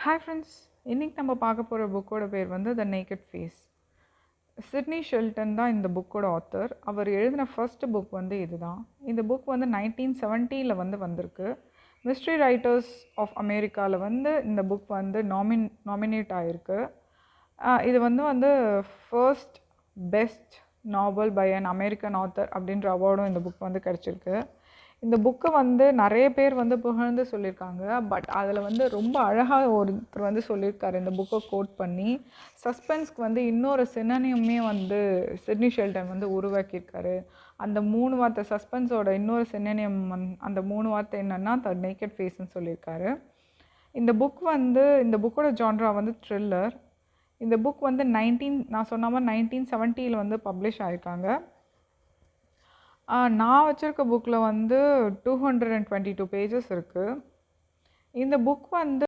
Hi friends, இன்றைக்கி நம்ம பார்க்க போகிற புக்கோட பேர் வந்து the naked face. Sidney Sheldon தான் இந்த புக்கோட ஆத்தர். அவர் எழுதின ஃபர்ஸ்ட் புக் வந்து இதுதான். இந்த புக் வந்து 1970 வந்து வந்திருக்கு. மிஸ்ட்ரி ரைட்டர்ஸ் ஆஃப் அமெரிக்காவில் வந்து இந்த புக் வந்து நாமினேட் ஆகிருக்கு. இது வந்து first best novel by an American author அப்படின்ற அவார்டும் இந்த புக் வந்து கிடச்சிருக்கு. இந்த புக்கை வந்து நிறைய பேர் வந்து புகழ்ந்து சொல்லியிருக்காங்க. பட் அதில் வந்து ரொம்ப அழகாக ஒருத்தர் வந்து சொல்லியிருக்காரு இந்த புக்கை கோட் பண்ணி. சஸ்பென்ஸ்க்கு வந்து இன்னொரு சினோனியுமே வந்து சிட்னி ஷெல்டன் வந்து உருவாக்கியிருக்காரு. அந்த 3 வார்த்தை சஸ்பென்ஸோட இன்னொரு சினோனியம் அந்த 3 வார்த்தை என்னென்னா த நேக்கட் ஃபேஸ்ன்னு சொல்லியிருக்காரு. இந்த புக்கோட ஜான்ரா வந்து த்ரில்லர். இந்த புக் வந்து நான் சொன்ன மாதிரி 1970 வந்து பப்ளிஷ் ஆகிருக்காங்க. நான் வச்சுருக்க புக்கில் வந்து 222 பேஜஸ் இருக்குது. இந்த புக் வந்து